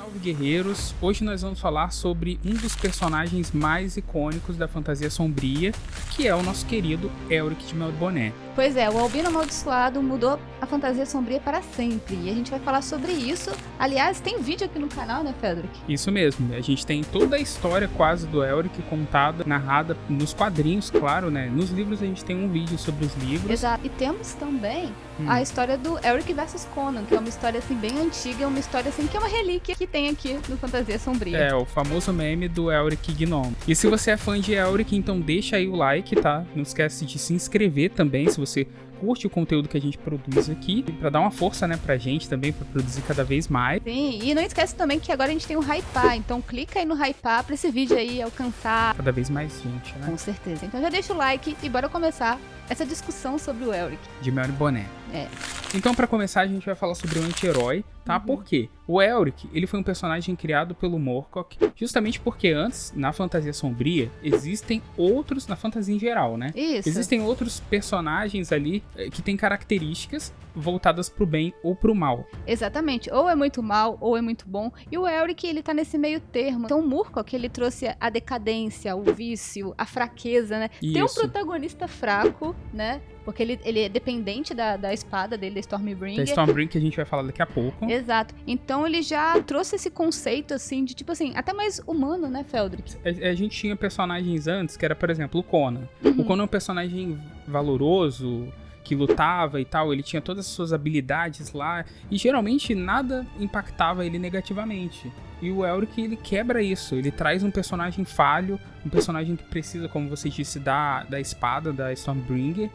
Salve guerreiros! Hoje nós vamos falar sobre um dos personagens mais icônicos da fantasia sombria, que é o nosso querido Elric de Melboné. Pois é, o Albino Amaldiçoado mudou a fantasia sombria para sempre, e a gente vai falar sobre isso. Aliás, tem vídeo aqui no canal, né, Fedric? Isso mesmo, a gente tem toda a história quase do Elric contada, narrada nos quadrinhos, claro, né? Nos livros a gente tem um vídeo sobre os livros. Exato, e temos também a história do Elric versus Conan, que é uma história assim bem antiga, uma história assim que é uma relíquia que tem aqui no Fantasia Sombria. É, o famoso meme do Elric Gnome. E se você é fã de Elric, então deixa aí o like, tá? Não esquece de se inscrever também, se você curte o conteúdo que a gente produz aqui, pra dar uma força, né, pra gente também, pra produzir cada vez mais. Sim, e não esquece também que agora a gente tem o Hypar, então clica aí no Hypar pra esse vídeo aí alcançar Cada vez mais gente, né? Com certeza. Então já deixa o like e bora começar essa discussão sobre o Elric. De Melboné. É. Então, pra começar, a gente vai falar sobre o anti-herói, tá? Por quê? O Elric, ele foi um personagem criado pelo Moorcock, justamente porque antes, na fantasia sombria, existem outros, na fantasia em geral, né? Isso. Existem outros personagens ali que têm características voltadas pro bem ou pro mal. Exatamente. Ou é muito mal, ou é muito bom. E o Elric, ele tá nesse meio termo. Então o Moorcock, ele trouxe a decadência, o vício, a fraqueza, né? Tem um Isso. protagonista fraco, né? Porque ele é dependente da espada dele, da Stormbringer. Da Stormbringer, que a gente vai falar daqui a pouco. Exato. Então ele já trouxe esse conceito, assim, de tipo assim, até mais humano, né, Feldric? A gente tinha personagens antes, que era, por exemplo, o Conan. O Conan é um personagem valoroso, que lutava e tal, ele tinha todas as suas habilidades lá, e geralmente nada impactava ele negativamente. E o Elric, ele quebra isso, ele traz um personagem falho, um personagem que precisa, como você disse, da espada, da Stormbringer,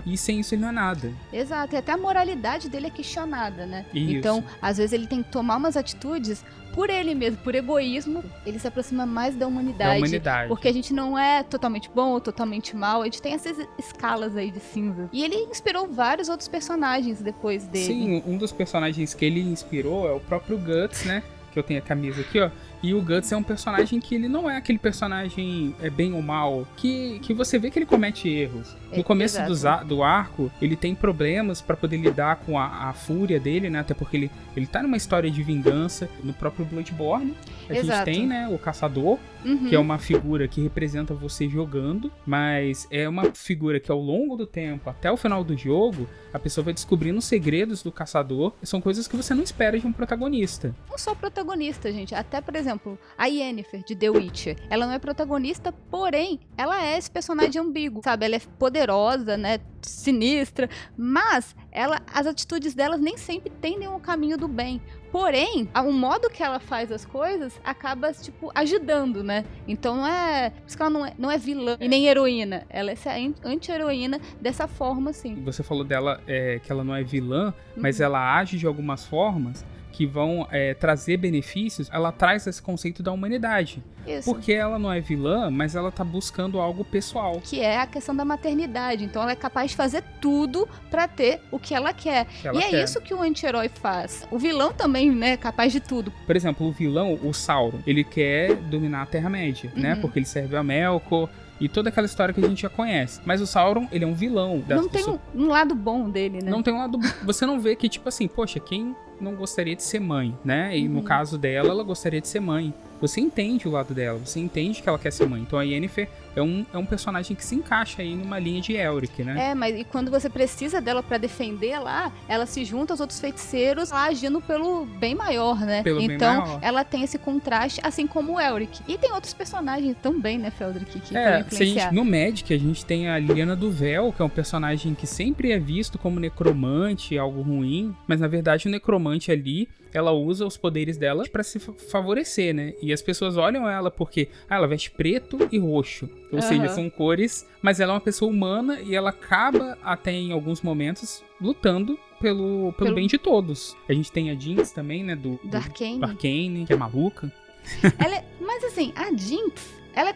e sem isso ele não é nada. Exato, e até a moralidade dele é questionada, né? Isso. Então, às vezes ele tem que tomar umas atitudes por ele mesmo, por egoísmo, ele se aproxima mais da humanidade. Da humanidade. Porque a gente não é totalmente bom ou totalmente mal, a gente tem essas escalas aí de cinza. E ele inspirou vários outros personagens depois dele. Sim, um dos personagens que ele inspirou é o próprio Guts, né? Que eu tenho a camisa aqui, ó. E o Guts é um personagem que ele não é aquele personagem bem ou mal, que você vê que ele comete erros. No começo do arco, ele tem problemas pra poder lidar com a fúria dele, né? Até porque ele tá numa história de vingança. No próprio Bloodborne, a gente tem, né, o Caçador, que é uma figura que representa você jogando, mas é uma figura que ao longo do tempo, até o final do jogo, a pessoa vai descobrindo os segredos do Caçador. São coisas que você não espera de um protagonista. Não só protagonista, gente. Até, por exemplo, a Yennefer, de The Witcher. Ela não é protagonista, porém, ela é esse personagem ambíguo, sabe? Ela é poderosa, né? Sinistra, mas as atitudes delas nem sempre tendem ao caminho do bem. Porém, o modo que ela faz as coisas acaba, tipo, ajudando, né? Então não é... Por isso que ela não é vilã e nem heroína. Ela é essa anti-heroína dessa forma, assim. Você falou dela que ela não é vilã, mas ela age de algumas formas que vão trazer benefícios. Ela traz esse conceito da humanidade. Isso. Porque ela não é vilã, mas ela tá buscando algo pessoal. Que é a questão da maternidade. Então ela é capaz de fazer tudo pra ter o que ela quer. É isso que o anti-herói faz. O vilão também, né, é capaz de tudo. Por exemplo, o vilão, o Sauron, ele quer dominar a Terra-média, né? Porque ele serve a Melkor e toda aquela história que a gente já conhece. Mas o Sauron, ele é um vilão. Não tem um lado bom dele, né? Não tem um lado... Você não vê que, tipo assim, poxa, quem não gostaria de ser mãe, né? E no caso dela, ela gostaria de ser mãe. Você entende o lado dela, você entende que ela quer ser mãe. Então a Yennefer é um personagem que se encaixa aí numa linha de Elric, né? Mas e quando você precisa dela pra defender lá, ela se junta aos outros feiticeiros lá, agindo pelo bem maior, né? Então ela tem esse contraste, assim como o Elric. E tem outros personagens também, né, Feldric, que podem influenciar. No Magic a gente tem a Liliana do Véu, que é um personagem que sempre é visto como necromante, algo ruim. Mas na verdade o necromante ali, ela usa os poderes dela pra se favorecer, né? E as pessoas olham ela porque ela veste preto e roxo. Ou seja, são cores, mas ela é uma pessoa humana e ela acaba até em alguns momentos lutando pelo bem de todos. A gente tem a Jinx também, né? Do Arcane, que é maluca. Mas assim, a Jinx, ela é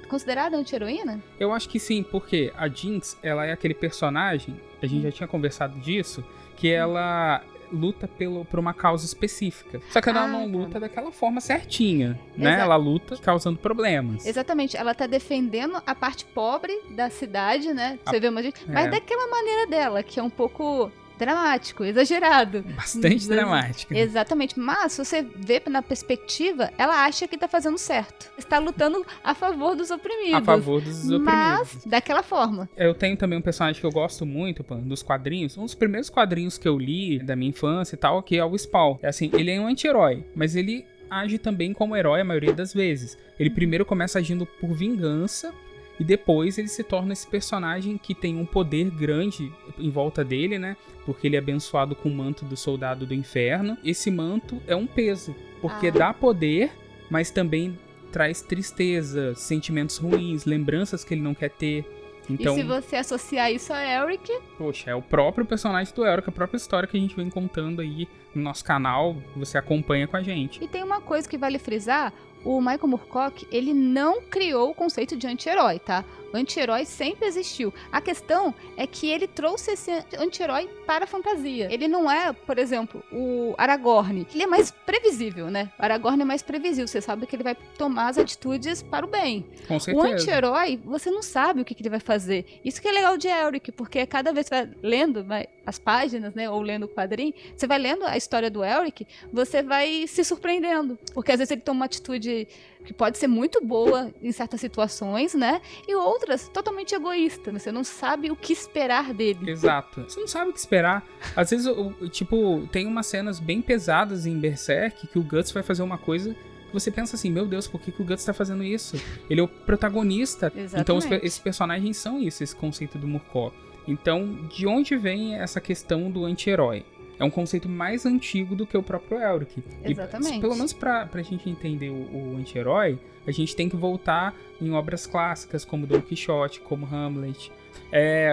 considerada anti-heroína? Eu acho que sim, porque a Jinx, ela é aquele personagem, a gente já tinha conversado disso, que ela luta por uma causa específica. Só que ela não luta daquela forma certinha, né? Ela luta causando problemas. Exatamente. Ela tá defendendo a parte pobre da cidade, né? Você vê uma gente... Mas daquela maneira dela, que é um pouco dramático, exagerado. Bastante dramático. Exatamente. Mas, se você vê na perspectiva, ela acha que tá fazendo certo. Está lutando a favor dos oprimidos. A favor dos oprimidos. Mas, daquela forma. Eu tenho também um personagem que eu gosto muito, pô, dos quadrinhos. Um dos primeiros quadrinhos que eu li da minha infância e tal, que é o Spawn. É assim, ele é um anti-herói, mas ele age também como herói a maioria das vezes. Ele primeiro começa agindo por vingança, e depois ele se torna esse personagem que tem um poder grande em volta dele, né? Porque ele é abençoado com o manto do soldado do inferno. Esse manto é um peso, porque dá poder, mas também traz tristeza, sentimentos ruins, lembranças que ele não quer ter. Então, e se você associar isso a Elric... Poxa, é o próprio personagem do Elric, a própria história que a gente vem contando aí no nosso canal, você acompanha com a gente. E tem uma coisa que vale frisar, o Michael Moorcock, ele não criou o conceito de anti-herói, tá? O anti-herói sempre existiu. A questão é que ele trouxe esse anti-herói para a fantasia. Ele não é, por exemplo, o Aragorn. Ele é mais previsível, né? O Aragorn é mais previsível. Você sabe que ele vai tomar as atitudes para o bem. Com certeza. O anti-herói, você não sabe o que ele vai fazer. Isso que é legal de Elric, porque cada vez que você vai lendo as páginas, né? Ou lendo o quadrinho, você vai lendo a história do Elric, você vai se surpreendendo. Porque às vezes ele toma uma atitude que pode ser muito boa em certas situações, né? E outras totalmente egoísta. Você não sabe o que esperar dele. Exato. Você não sabe o que esperar. Às vezes, tipo, tem umas cenas bem pesadas em Berserk que o Guts vai fazer uma coisa que você pensa assim, meu Deus, por que o Guts tá fazendo isso? Ele é o protagonista. Exatamente. Então esses personagens são isso, esse conceito do Moorcock. Então, de onde vem essa questão do anti-herói? É um conceito mais antigo do que o próprio Elric. Exatamente. E, pelo menos pra gente entender o anti-herói, a gente tem que voltar em obras clássicas como Don Quixote, como Hamlet.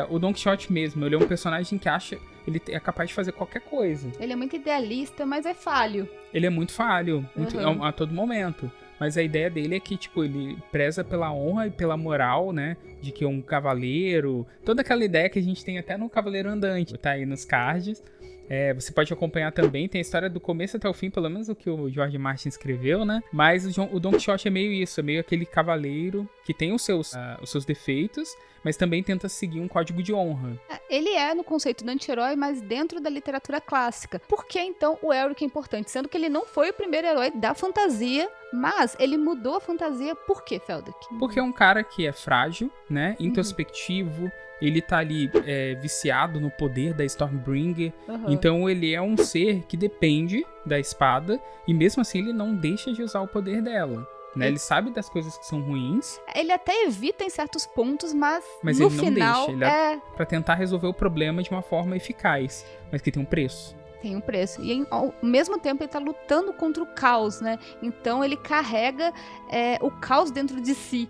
O Don Quixote mesmo, ele é um personagem que acha... Ele é capaz de fazer qualquer coisa. Ele é muito idealista, mas é falho. Ele é muito falho, a todo momento. Mas a ideia dele é que, tipo, ele preza pela honra e pela moral, né? De que é um cavaleiro... Toda aquela ideia que a gente tem até no Cavaleiro Andante. Tá aí nos cards. Você pode acompanhar também, tem a história do começo até o fim, pelo menos o que o George Martin escreveu, né? Mas o Don Quixote é meio isso, é meio aquele cavaleiro que tem os seus defeitos, mas também tenta seguir um código de honra. Ele é no conceito do anti-herói, mas dentro da literatura clássica. Por que, então, o Elric é importante? Sendo que ele não foi o primeiro herói da fantasia, mas ele mudou a fantasia. Por quê, Feldrick? Porque é um cara que é frágil, né? Introspectivo. Ele tá ali viciado no poder da Stormbringer. Então ele é um ser que depende da espada. E mesmo assim ele não deixa de usar o poder dela. Né? Ele sabe das coisas que são ruins. Ele até evita em certos pontos, mas no ele não final deixa. Ele é pra tentar resolver o problema de uma forma eficaz. Mas que tem um preço. Tem um preço. E ao mesmo tempo ele tá lutando contra o caos, né? Então ele carrega o caos dentro de si,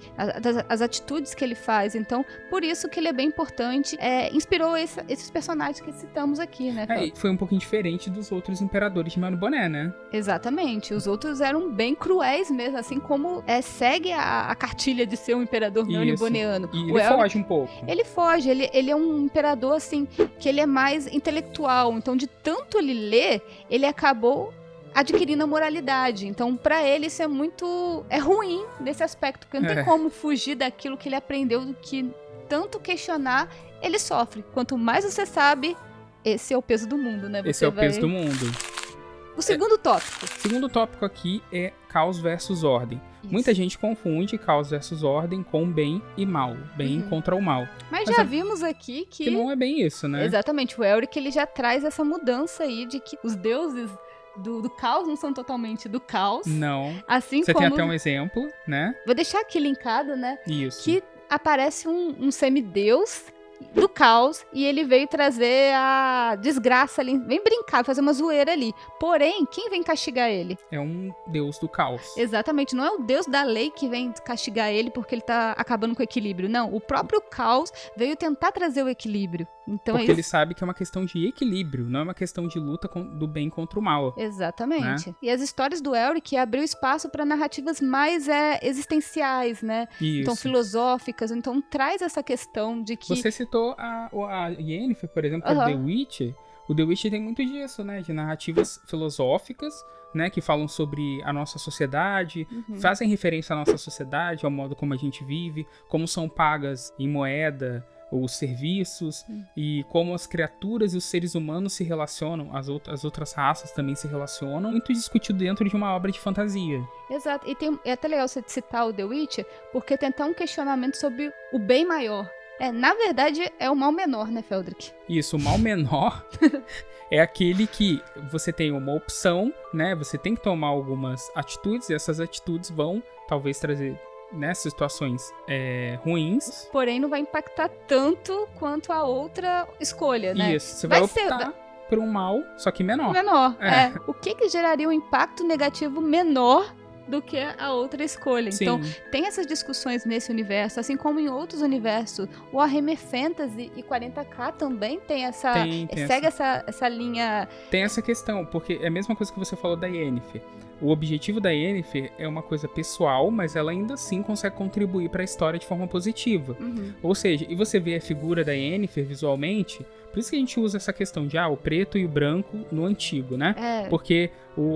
as atitudes que ele faz. Então, por isso que ele é bem importante. Inspirou esses personagens que citamos aqui, né? Foi um pouquinho diferente dos outros imperadores de Mano Boné, né? Exatamente. Os outros eram bem cruéis mesmo, assim como segue a cartilha de ser um imperador mano-boneano. E ele foge um pouco. Ele foge. Ele é um imperador, assim, que ele é mais intelectual. Então, de tanto ele ler, ele acabou adquirindo a moralidade. Então, pra ele, isso é ruim nesse aspecto, porque não tem como fugir daquilo que ele aprendeu, do que tanto questionar, ele sofre. Quanto mais você sabe, esse é o peso do mundo, né? Esse é o peso do mundo. O segundo tópico. O segundo tópico aqui é caos versus ordem. Isso. Muita gente confunde caos versus ordem com bem e mal. Bem contra o mal. Mas já vimos aqui que não é bem isso, né? Exatamente. O Elric, ele já traz essa mudança aí de que os deuses do caos não são totalmente do caos. Não. Assim Você como... tem até um exemplo, né? Vou deixar aqui linkado, né? Isso. Que aparece um semideus do caos e ele veio trazer a desgraça ali, vem brincar, fazer uma zoeira ali. Porém, quem vem castigar ele? É um deus do caos. Exatamente, não é o deus da lei que vem castigar ele porque ele tá acabando com o equilíbrio. Não, o próprio caos veio tentar trazer o equilíbrio. Então porque ele sabe que é uma questão de equilíbrio, não é uma questão de luta do bem contra o mal. Exatamente. Né? E as histórias do Elric abriu espaço para narrativas mais existenciais, né? Isso. Então filosóficas, então traz essa questão de que... Você citou a Yennefer, por exemplo, que é The Witcher. O The Witcher tem muito disso, né? De narrativas filosóficas, né? Que falam sobre a nossa sociedade, fazem referência à nossa sociedade, ao modo como a gente vive, como são pagas em moeda os serviços e como as criaturas e os seres humanos se relacionam, as outras raças também se relacionam, muito discutido dentro de uma obra de fantasia. Exato, e é até legal você citar o The Witcher, porque tem até um questionamento sobre o bem maior. Na verdade, é o mal menor, né, Feldrick? Isso, o mal menor é aquele que você tem uma opção, né? Você tem que tomar algumas atitudes, e essas atitudes vão, talvez, trazer situações ruins. Porém, não vai impactar tanto quanto a outra escolha, né? Isso, você vai optar por um mal, só que menor. O que geraria um impacto negativo menor do que a outra escolha? Sim. Então, tem essas discussões nesse universo, assim como em outros universos. O Warhammer Fantasy e 40K também tem essa... segue essa linha... Tem essa questão, porque é a mesma coisa que você falou da Yennefer. O objetivo da Yennefer é uma coisa pessoal, mas ela ainda assim consegue contribuir para a história de forma positiva. Ou seja, e você vê a figura da Yennefer visualmente, por isso que a gente usa essa questão de o preto e o branco no antigo, né? Porque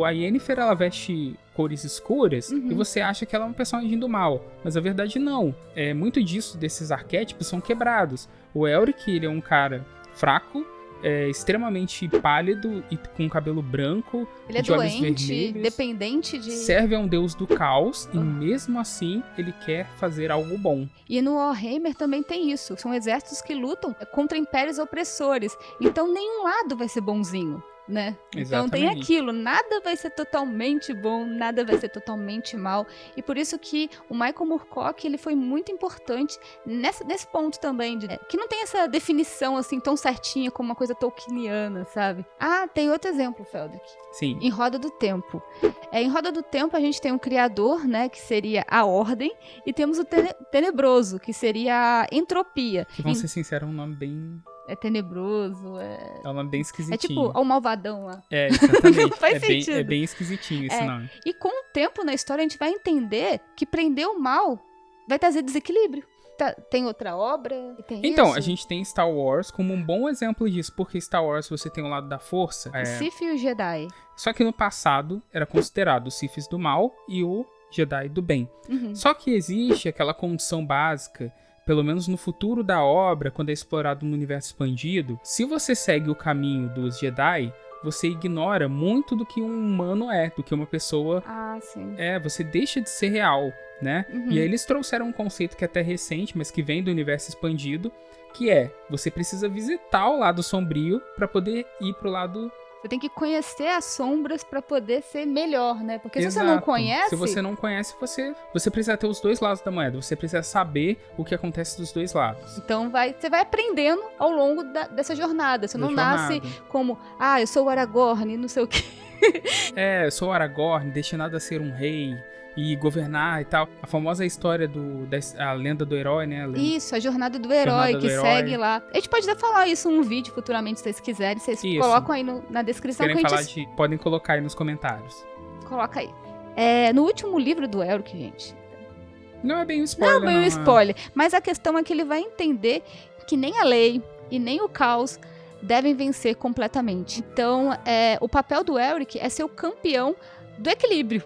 a Yennefer, ela veste cores escuras e você acha que ela é um personagem do mal, mas a verdade não. Muito desses arquétipos são quebrados. O Elric, ele é um cara fraco, extremamente pálido e com cabelo branco, ele é de olhos doente, vermelhos, dependente de... serve a um deus do caos e mesmo assim ele quer fazer algo bom. E no Warhammer também tem isso, são exércitos que lutam contra impérios opressores, então nenhum lado vai ser bonzinho, né? Então tem aquilo, nada vai ser totalmente bom, nada vai ser totalmente mal, e por isso que o Michael Moorcock, ele foi muito importante nesse ponto também, que não tem essa definição assim tão certinha como uma coisa tolkieniana, sabe? Tem outro exemplo, Feldrick. Sim. Em Roda do Tempo. Em Roda do Tempo a gente tem um criador, né, que seria a Ordem, e temos o Tenebroso, que seria a Entropia. Que, vamos ser sinceros, é um nome bem... É tenebroso, é um nome bem esquisitinho. É tipo o Malvadão lá. Exatamente. Faz sentido. É bem esquisitinho esse nome. E com o tempo na história a gente vai entender que prender o mal vai trazer desequilíbrio. Tem outra obra? Então, isso? A gente tem Star Wars como um bom exemplo disso, porque Star Wars você tem o lado da força. O Sith e o Jedi. Só que no passado era considerado os Siths do mal e o Jedi do bem. Só que existe aquela condição básica, pelo menos no futuro da obra, quando é explorado no universo expandido, se você segue o caminho dos Jedi, você ignora muito do que um humano do que uma pessoa sim. Você deixa de ser real, né? E aí eles trouxeram um conceito que é até recente, mas que vem do universo expandido, que você precisa visitar o lado sombrio para poder ir pro lado... Você tem que conhecer as sombras para poder ser melhor, né? Porque se Exato. você não conhece... Se você não conhece, você precisa ter os dois lados da moeda. Você precisa saber o que acontece dos dois lados. Então você vai aprendendo ao longo dessa jornada. Você não nasce como, eu sou o Aragorn, não sei o quê. Eu sou o Aragorn, destinado a ser um rei e governar e tal. A famosa história a lenda do herói, né? Isso, a jornada do herói que segue lá. A gente pode até falar isso num vídeo futuramente, se vocês quiserem. Vocês colocam aí na descrição. Querem falar podem colocar aí nos comentários. Coloca aí. No último livro do Elric, gente... Não é bem um spoiler. Não é bem um spoiler. Mas a questão é que ele vai entender que nem a lei e nem o caos devem vencer completamente. Então, o papel do Elric é ser o campeão do equilíbrio.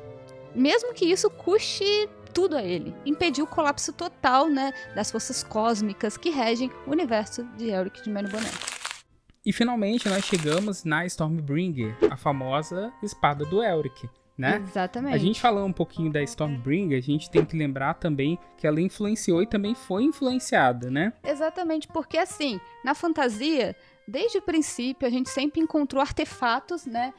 Mesmo que isso custe tudo a ele. Impedir o colapso total, né, das forças cósmicas que regem o universo de Elric de Menubonel. E finalmente nós chegamos na Stormbringer, a famosa espada do Elric, né? Exatamente. A gente falou um pouquinho da Stormbringer, a gente tem que lembrar também que ela influenciou e também foi influenciada, né? Exatamente, porque assim, na fantasia... Desde o princípio, a gente sempre encontrou artefatos, né?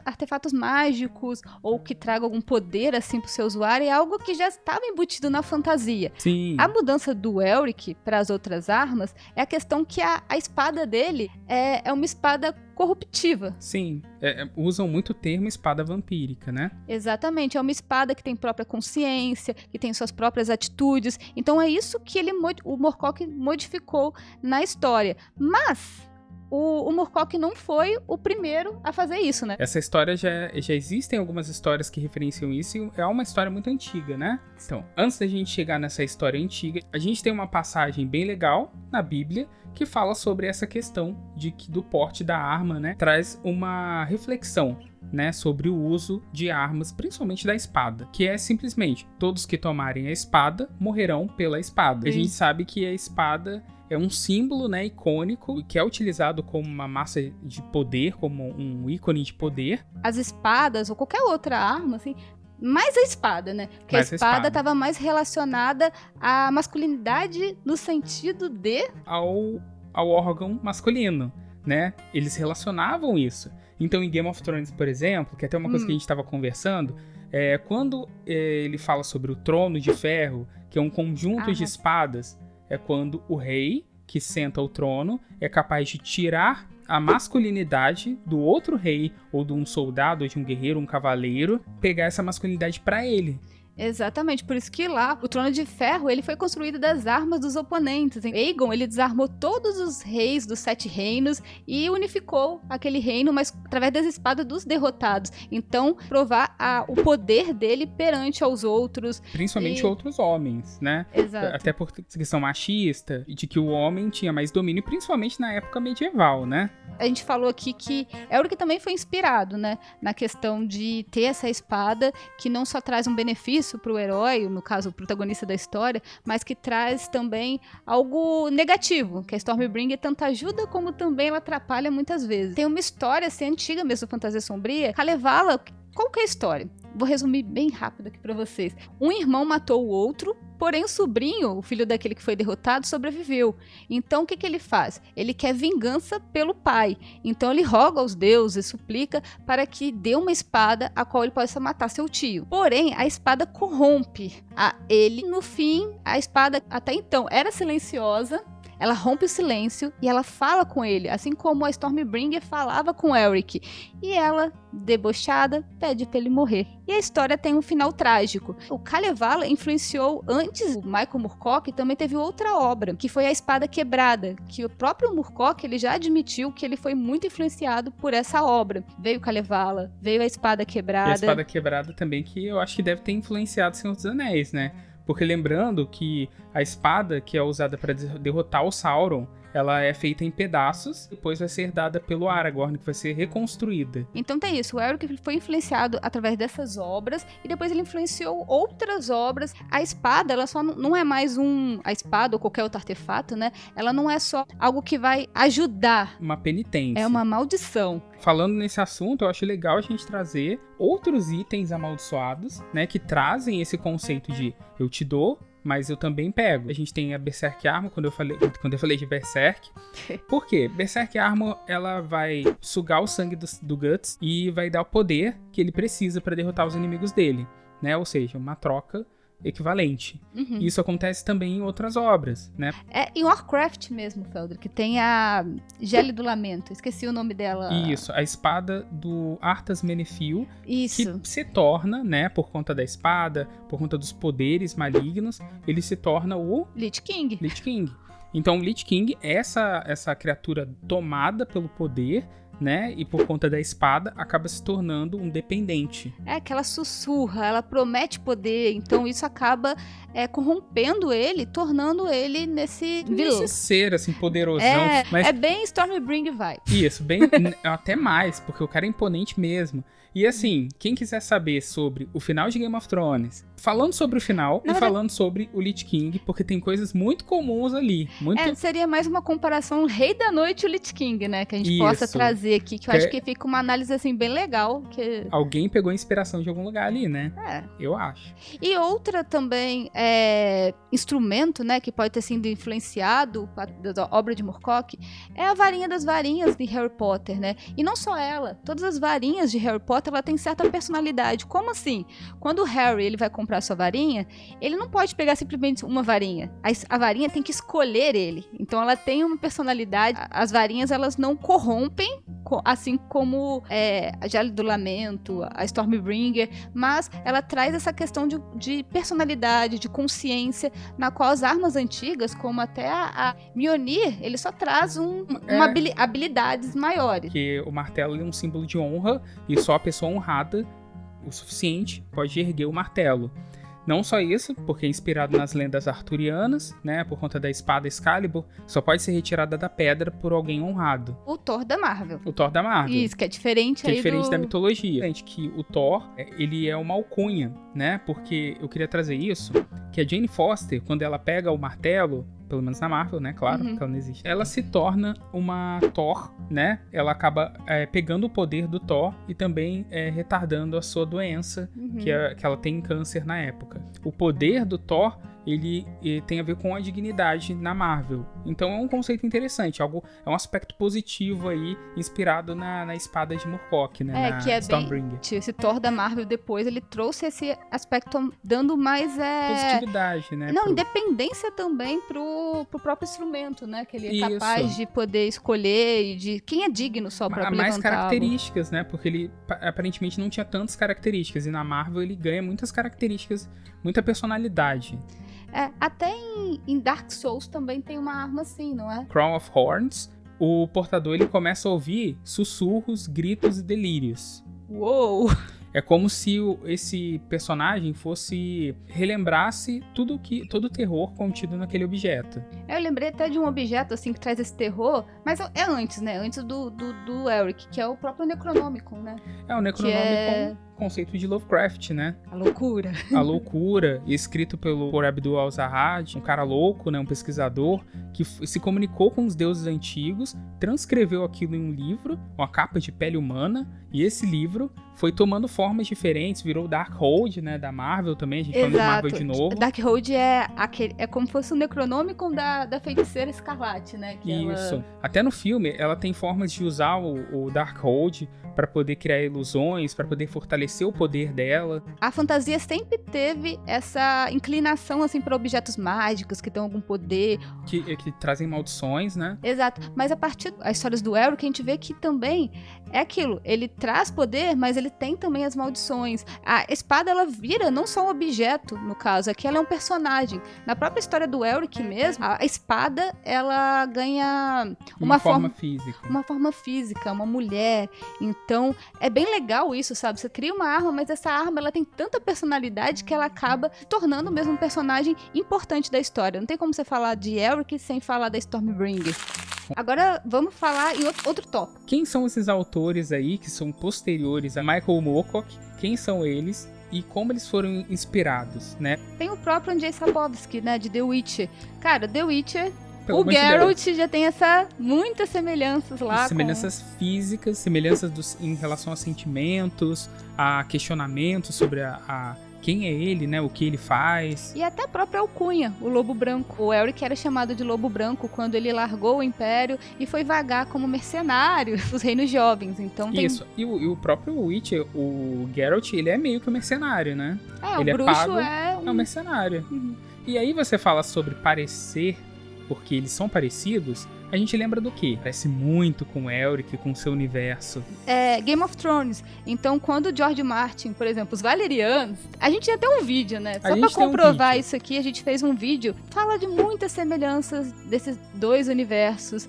Artefatos mágicos ou que tragam algum poder, assim, pro seu usuário. É algo que já estava embutido na fantasia. Sim. A mudança do Elric para as outras armas é a questão que a espada dele é uma espada corruptiva. Sim. Usam muito o termo espada vampírica, né? Exatamente. É uma espada que tem própria consciência, que tem suas próprias atitudes. Então, é isso que o Moorcock modificou na história. Mas... O Moorcock não foi o primeiro a fazer isso, né? Essa história já existem algumas histórias que referenciam isso e é uma história muito antiga, né? Então, antes da gente chegar nessa história antiga, a gente tem uma passagem bem legal na Bíblia que fala sobre essa questão do porte da arma, né? Traz uma reflexão, né, sobre o uso de armas, principalmente da espada, que é simplesmente todos que tomarem a espada morrerão pela espada. A gente sabe que a espada é um símbolo, né, icônico, que é utilizado como uma massa de poder, como um ícone de poder. As espadas ou qualquer outra arma, assim, mais a espada, né? Porque Mais a espada estava mais relacionada à masculinidade no sentido de... Ao órgão masculino, né? Eles relacionavam isso. Então, em Game of Thrones, por exemplo, que é até uma coisa que a gente estava conversando, quando ele fala sobre o trono de ferro, que é um conjunto de espadas, é quando o rei, que senta ao trono, é capaz de tirar a masculinidade do outro rei, ou de um soldado, ou de um guerreiro, um cavaleiro, pegar essa masculinidade pra ele. Exatamente, por isso que lá o Trono de Ferro ele foi construído das armas dos oponentes. Aegon ele desarmou todos os reis dos 7 reinos e unificou aquele reino, mas através das espadas dos derrotados. Então, provar o poder dele perante aos outros. Principalmente outros homens, né? Exato. Até por questão machista, e de que o homem tinha mais domínio, principalmente na época medieval, né? A gente falou aqui que Elric também foi inspirado, né? Na questão de ter essa espada que não só traz um benefício para o herói, no caso o protagonista da história, mas que traz também algo negativo, que a Stormbringer tanto ajuda como também ela atrapalha muitas vezes. Tem uma história assim, antiga mesmo, Fantasia Sombria, Kalevala. Qual que é a história? Vou resumir bem rápido aqui pra vocês. Um irmão matou o outro, porém o sobrinho, o filho daquele que foi derrotado, sobreviveu. Então o que ele faz? Ele quer vingança pelo pai. Então ele roga aos deuses, suplica para que dê uma espada a qual ele possa matar seu tio. Porém, a espada corrompe a ele. No fim, a espada até então era silenciosa. Ela rompe o silêncio e ela fala com ele, assim como a Stormbringer falava com Elric. E ela, debochada, pede pra ele morrer. E a história tem um final trágico. O Kalevala influenciou antes o Michael Moorcock, também teve outra obra, que foi A Espada Quebrada, que o próprio Moorcock ele já admitiu que ele foi muito influenciado por essa obra. Veio o Kalevala, veio A Espada Quebrada. E A Espada Quebrada também, que eu acho que deve ter influenciado Senhor dos Anéis, né? Porque lembrando que a espada que é usada para derrotar o Sauron, ela é feita em pedaços, depois vai ser dada pelo Aragorn, que vai ser reconstruída. Então tem isso, o Elric foi influenciado através dessas obras, e depois ele influenciou outras obras. A espada, ela só não é mais a espada ou qualquer outro artefato, né? Ela não é só algo que vai ajudar. Uma penitência. É uma maldição. Falando nesse assunto, eu acho legal a gente trazer outros itens amaldiçoados, né? Que trazem esse conceito de eu te dou, mas eu também pego. A gente tem a Berserk Armor, quando eu falei de Berserk. Por quê? Berserk Armor, ela vai sugar o sangue do Guts e vai dar o poder que ele precisa para derrotar os inimigos dele, né? Ou seja, uma troca equivalente. Uhum. Isso acontece também em outras obras, né? Em Warcraft mesmo, Felder, que tem a Gele do Lamento. Esqueci o nome dela. Isso, a espada do Arthas Menethil. Isso. Que se torna, né, por conta da espada, por conta dos poderes malignos, ele se torna o Lich King. Lich King. Então, o Lich King é essa criatura tomada pelo poder, né? E por conta da espada, acaba se tornando um dependente. É que ela sussurra, ela promete poder, então isso acaba corrompendo ele, tornando ele nesse vilão. Esse ser, assim, poderosão. Mas... é bem Stormbringer vai. Isso, bem, até mais, porque o cara é imponente mesmo. E assim, quem quiser saber sobre o final de Game of Thrones, falando sobre o final falando sobre o Lich King, porque tem coisas muito comuns ali. Seria mais uma comparação Rei da Noite e o Lich King, né? Que a gente possa trazer aqui, que eu acho que fica uma análise assim bem legal. Alguém pegou inspiração de algum lugar ali, né? Eu acho. E outra também instrumento, né, que pode ter sido influenciado da obra de Moorcock, é a varinha das varinhas de Harry Potter, né? E não só ela, todas as varinhas de Harry Potter, ela tem certa personalidade. Como assim? Quando o Harry ele vai comprar sua varinha, ele não pode pegar simplesmente uma varinha. A varinha tem que escolher ele. Então ela tem uma personalidade. As varinhas, elas não corrompem, assim como a Gele do Lamento, a Stormbringer, mas ela traz essa questão de personalidade, de consciência, na qual as armas antigas, como até a Mjolnir, ele só traz habilidades maiores. Porque o martelo é um símbolo de honra e só a pessoa honrada o suficiente pode erguer o martelo. Não só isso, porque é inspirado nas lendas arturianas, né, por conta da espada Excalibur, só pode ser retirada da pedra por alguém honrado. O Thor da Marvel. O Thor da Marvel. Isso, que é diferente aí da mitologia. Que o Thor, ele é uma alcunha, né, porque eu queria trazer isso, que a Jane Foster, quando ela pega o martelo pelo menos na Marvel, né? Claro, porque ela não existe. Ela se torna uma Thor, né? Ela acaba pegando o poder do Thor e também retardando a sua doença, que ela tem câncer na época. O poder do Thor, ele tem a ver com a dignidade na Marvel. Então é um conceito interessante, é um aspecto positivo aí, inspirado na espada de Murkock, né? Na que é Stormbringer. bem... Esse Thor da Marvel depois, ele trouxe esse aspecto dando mais... positividade, né? Não, independência também pro próprio instrumento, né? Que ele é capaz de poder escolher e de quem é digno só pra levantar. Mais características, né? Porque ele aparentemente não tinha tantas características. E na Marvel ele ganha muitas características, muita personalidade. Até em Dark Souls também tem uma arma assim, não é? Crown of Horns, o portador ele começa a ouvir sussurros, gritos e delírios. Uou! É como se esse personagem relembrasse todo o terror contido naquele objeto. Eu lembrei até de um objeto assim que traz esse terror, mas é antes, né? Antes do Elric, que é o próprio Necronomicon, né? O Necronomicon, conceito de Lovecraft, né? A loucura. A loucura, escrito por Abdul Al-Zahad, um cara louco, né? Um pesquisador que se comunicou com os deuses antigos, transcreveu aquilo em um livro, uma capa de pele humana, e esse livro foi tomando formas diferentes, virou Darkhold, né? Da Marvel também, a gente falando de Marvel de novo. Darkhold é como se fosse o Necronomicon da Feiticeira Escarlate, né? Isso. Até no filme, ela tem formas de usar o Darkhold para poder criar ilusões, para poder fortalecer o poder dela. A fantasia sempre teve essa inclinação assim para objetos mágicos que têm algum poder, que trazem maldições, né? Exato. Mas a partir das histórias do Elric, a gente vê que também é aquilo. Ele traz poder, mas ele tem também as maldições. A espada, ela vira não só um objeto, no caso, aqui ela é um personagem. Na própria história do Elric mesmo, a espada, ela ganha uma forma física. Uma forma física, uma mulher. Então, é bem legal isso, sabe? Você cria uma arma, mas essa arma, ela tem tanta personalidade que ela acaba se tornando mesmo um personagem importante da história. Não tem como você falar de Elric sem falar da Stormbringer. Agora, vamos falar em outro tópico. Quem são esses autores aí que são posteriores a Michael Moorcock? Quem são eles? E como eles foram inspirados, né? Tem o próprio Andrzej Sapkowski, né? De The Witcher. Cara, The Witcher... O Geralt já tem muitas semelhanças lá. Semelhanças físicas, semelhanças em relação a sentimentos, a questionamentos sobre quem é ele, né? O que ele faz. E até a própria alcunha, o Lobo Branco. O Elric era chamado de Lobo Branco quando ele largou o Império e foi vagar como mercenário dos Reinos Jovens. Então tem... Isso. E o próprio Witcher, o Geralt, ele é meio que um mercenário, né? Ele o bruxo pago, é um mercenário. Uhum. E aí você fala sobre parecer, porque eles são parecidos, a gente lembra do quê? Parece muito com o Elric, com o seu universo. Game of Thrones. Então, quando o George Martin, por exemplo, os Valerianos, a gente tinha até um vídeo, né? Só pra comprovar isso aqui, a gente fez um vídeo. Fala de muitas semelhanças desses dois universos,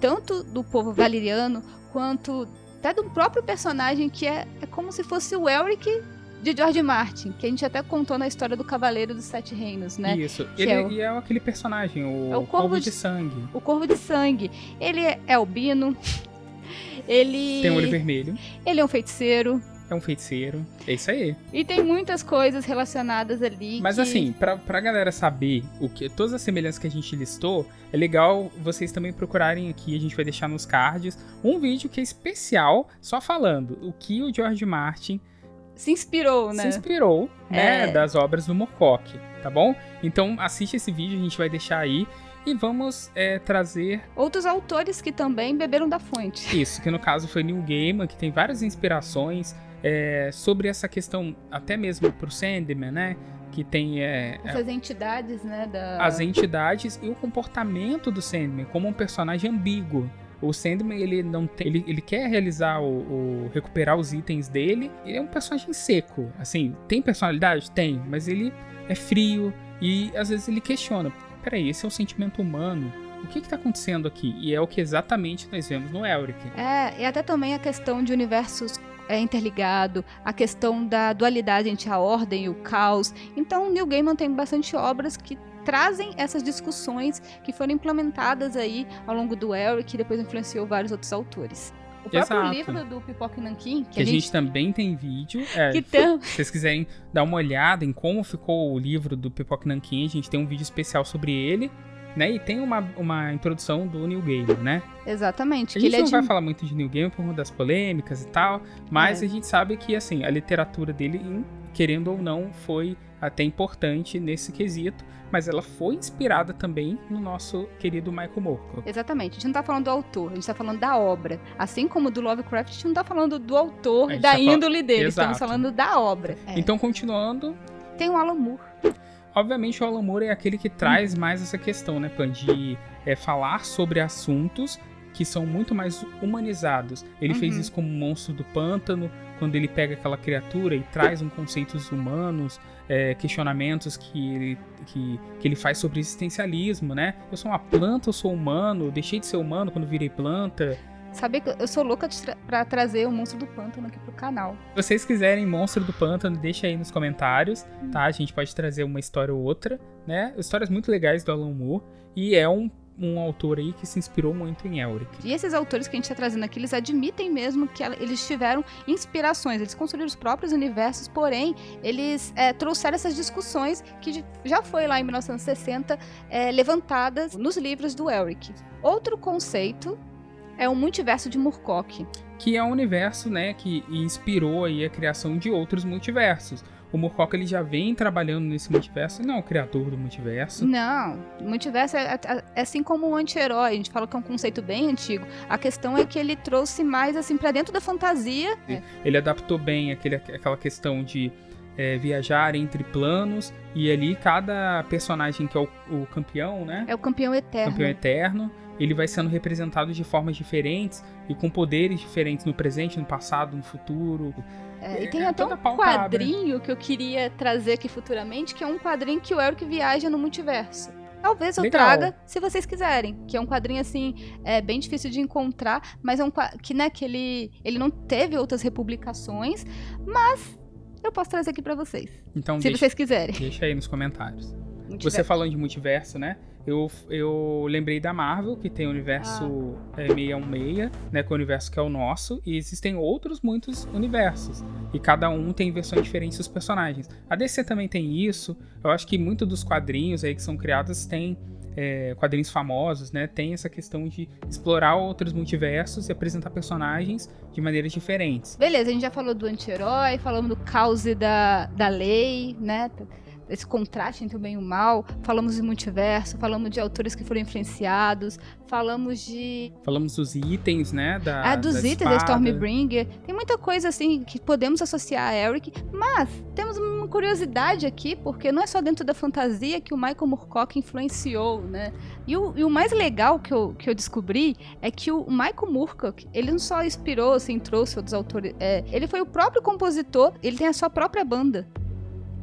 tanto do povo valeriano, quanto até do próprio personagem, que é como se fosse o Elric de George Martin, que a gente até contou na história do Cavaleiro dos Sete Reinos, né? Isso. Ele é aquele personagem, o Corvo de Sangue. O Corvo de Sangue. Ele é albino. Ele... Tem um olho vermelho. Ele é um feiticeiro. É um feiticeiro. É isso aí. E tem muitas coisas relacionadas ali. Mas assim, pra galera saber todas as semelhanças que a gente listou, é legal vocês também procurarem aqui, a gente vai deixar nos cards, um vídeo que é especial, só falando o que o George Martin se inspirou, né, das obras do Moorcock, tá bom? Então assiste esse vídeo, a gente vai deixar aí e vamos trazer outros autores que também beberam da fonte. Isso, que no caso foi Neil Gaiman, que tem várias inspirações sobre essa questão, até mesmo pro Sandman, né? Que tem essas entidades, né? As entidades e o comportamento do Sandman como um personagem ambíguo. O Sandman, ele quer realizar recuperar os itens dele. Ele é um personagem seco. Assim, tem personalidade? Tem. Mas ele é frio e às vezes ele questiona. Peraí, esse é o sentimento humano. O que tá acontecendo aqui? E é o que exatamente nós vemos no Elric. E até também a questão de universos interligado, a questão da dualidade entre a ordem e o caos. Então, Neil Gaiman tem bastante obras que trazem essas discussões que foram implementadas aí ao longo do Elric e depois influenciou vários outros autores. O próprio livro do Pipoca Nanquim, que a gente também tem vídeo. Se vocês quiserem dar uma olhada em como ficou o livro do Pipoca Nanquim, a gente tem um vídeo especial sobre ele. né? E tem uma introdução do Neil Gaiman, né? Exatamente. A gente não vai falar muito de Neil Gaiman por conta das polêmicas e tal, mas a gente sabe que, assim, a literatura dele, querendo ou não, foi até importante nesse quesito, mas ela foi inspirada também no nosso querido Michael Moorcock. Exatamente. A gente não tá falando do autor, a gente tá falando da obra. Assim como do Lovecraft, a gente não tá falando do autor e da índole dele, estamos falando da obra. Então, continuando... Tem o Alan Moore. Obviamente, o Alan Moore é aquele que traz mais essa questão, né, Pan, de falar sobre assuntos que são muito mais humanizados. Ele fez isso como Monstro do Pântano, quando ele pega aquela criatura e traz conceitos humanos, questionamentos que ele faz sobre existencialismo, né? Eu sou uma planta, eu sou humano, eu deixei de ser humano quando virei planta. Sabe que eu sou louca pra trazer o Monstro do Pântano aqui pro canal. Se vocês quiserem Monstro do Pântano, deixa aí nos comentários, tá? A gente pode trazer uma história ou outra, né? Histórias muito legais do Alan Moore, e é um autor aí que se inspirou muito em Elric. E esses autores que a gente está trazendo aqui, eles admitem mesmo que eles tiveram inspirações, eles construíram os próprios universos, porém, eles trouxeram essas discussões que já foi lá em 1960 levantadas nos livros do Elric. Outro conceito é o multiverso de Moorcock. Que é um universo, né, que inspirou aí a criação de outros multiversos. O Moorcock, ele já vem trabalhando nesse multiverso, não é o criador do multiverso. Não, o multiverso é assim como o anti-herói, a gente fala que é um conceito bem antigo. A questão é que ele trouxe mais assim para dentro da fantasia. Ele adaptou bem aquela questão de viajar entre planos, e ali cada personagem que é o campeão, né? É o campeão eterno. Campeão eterno. Ele vai sendo representado de formas diferentes e com poderes diferentes no presente, no passado, no futuro. E tem até um quadrinho que eu queria trazer aqui futuramente, que é um quadrinho que o Elric viaja no multiverso. Talvez eu traga, se vocês quiserem. Que é um quadrinho, assim, bem difícil de encontrar, mas é um que, né, que ele não teve outras republicações, mas eu posso trazer aqui pra vocês. Então, se vocês quiserem. Deixa aí nos comentários. Você falando de multiverso, né? Eu lembrei da Marvel, que tem o universo 616, né? Que é o universo que é o nosso. E existem muitos universos. E cada um tem versões diferentes dos personagens. A DC também tem isso. Eu acho que muitos dos quadrinhos aí que são criados tem quadrinhos famosos, né? Tem essa questão de explorar outros multiversos e apresentar personagens de maneiras diferentes. Beleza, a gente já falou do anti-herói, falamos do caos e da lei, né? Esse contraste entre o bem e o mal, falamos de multiverso, falamos de autores que foram influenciados, falamos dos itens, né, dos itens da Stormbringer. Tem muita coisa, assim, que podemos associar a Elric, mas temos uma curiosidade aqui, porque não é só dentro da fantasia que o Michael Moorcock influenciou, né? E o mais legal que eu descobri é que o Michael Moorcock, ele não só inspirou, assim, trouxe outros autores, ele foi o próprio compositor, ele tem a sua própria banda.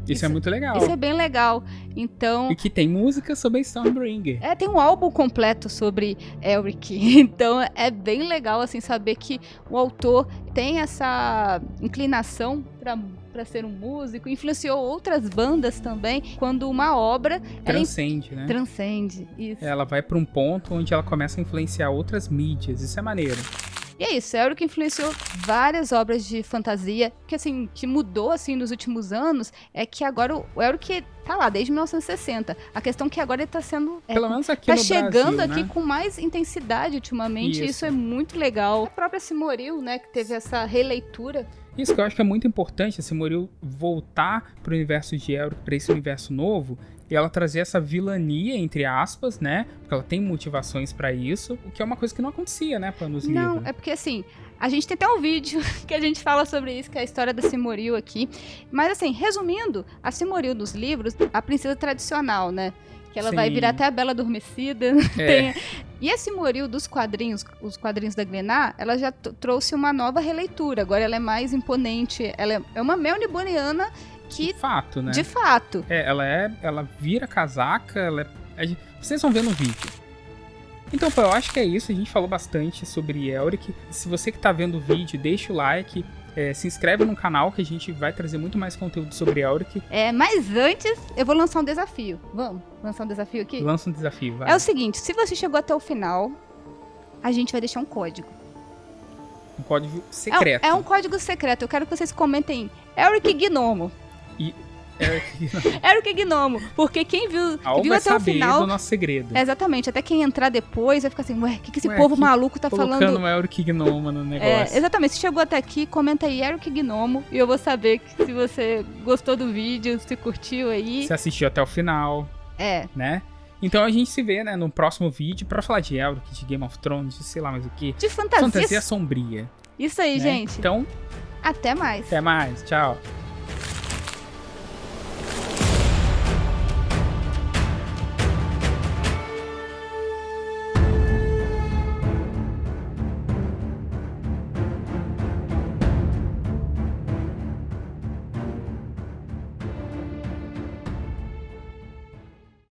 Isso é muito legal. Isso é bem legal. Então... E que tem música sobre Stormbringer. Tem um álbum completo sobre Elric. Então é bem legal, assim, saber que o autor tem essa inclinação para ser um músico. Influenciou outras bandas também. Quando uma obra... Transcende, né? Transcende, isso. Ela vai para um ponto onde ela começa a influenciar outras mídias. Isso é maneiro. E é isso, Elric influenciou várias obras de fantasia, que assim, que mudou assim nos últimos anos, é que agora o Elric tá lá desde 1960. A questão é que agora ele tá sendo... Pelo menos aqui tá no chegando Brasil, aqui, né? Com mais intensidade ultimamente, isso é muito legal. A própria Silmaril, né, que teve essa releitura. Isso que eu acho que é muito importante, a Silmaril voltar pro universo de Elric, pra esse universo novo, e ela trazer essa vilania, entre aspas, né? Porque ela tem motivações pra isso, o que é uma coisa que não acontecia, né, nos livros. Não, é porque assim, a gente tem até um vídeo que a gente fala sobre isso, que é a história da Silmaril aqui. Mas assim, resumindo, a Silmaril dos livros, a princesa tradicional, né? Que ela vai virar até a Bela Adormecida. E a Silmaril dos quadrinhos, os quadrinhos da Glenar, ela já trouxe uma nova releitura. Agora ela é mais imponente, ela é uma Melniboniana que... De fato, né? De fato. Ela vira casaca, vocês vão ver no vídeo. Então, eu acho que é isso. A gente falou bastante sobre Elric. Se você que tá vendo o vídeo, deixa o like, se inscreve no canal que a gente vai trazer muito mais conteúdo sobre Elric. Mas antes, eu vou lançar um desafio. Vamos lançar um desafio aqui? Lança um desafio, vai. É o seguinte, se você chegou até o final, a gente vai deixar um código. Um código secreto. É um código secreto. Eu quero que vocês comentem Elric Gnomo. Eric Gnomo. Porque quem viu vai até o saber final... do nosso segredo. Exatamente. Até quem entrar depois vai ficar assim, ué, o que esse Ué, povo maluco tá colocando falando? o Eric Gnomo no negócio. Exatamente. Se chegou até aqui, comenta aí Eric Gnomo e eu vou saber se você gostou do vídeo, se curtiu aí. Se assistiu até o final. Né? Então a gente se vê, né, no próximo vídeo pra falar de Elric, de Game of Thrones, de sei lá mais o que. De fantasia Fantasia sombria. Isso aí, né? gente. Então, até mais. até mais. Tchau.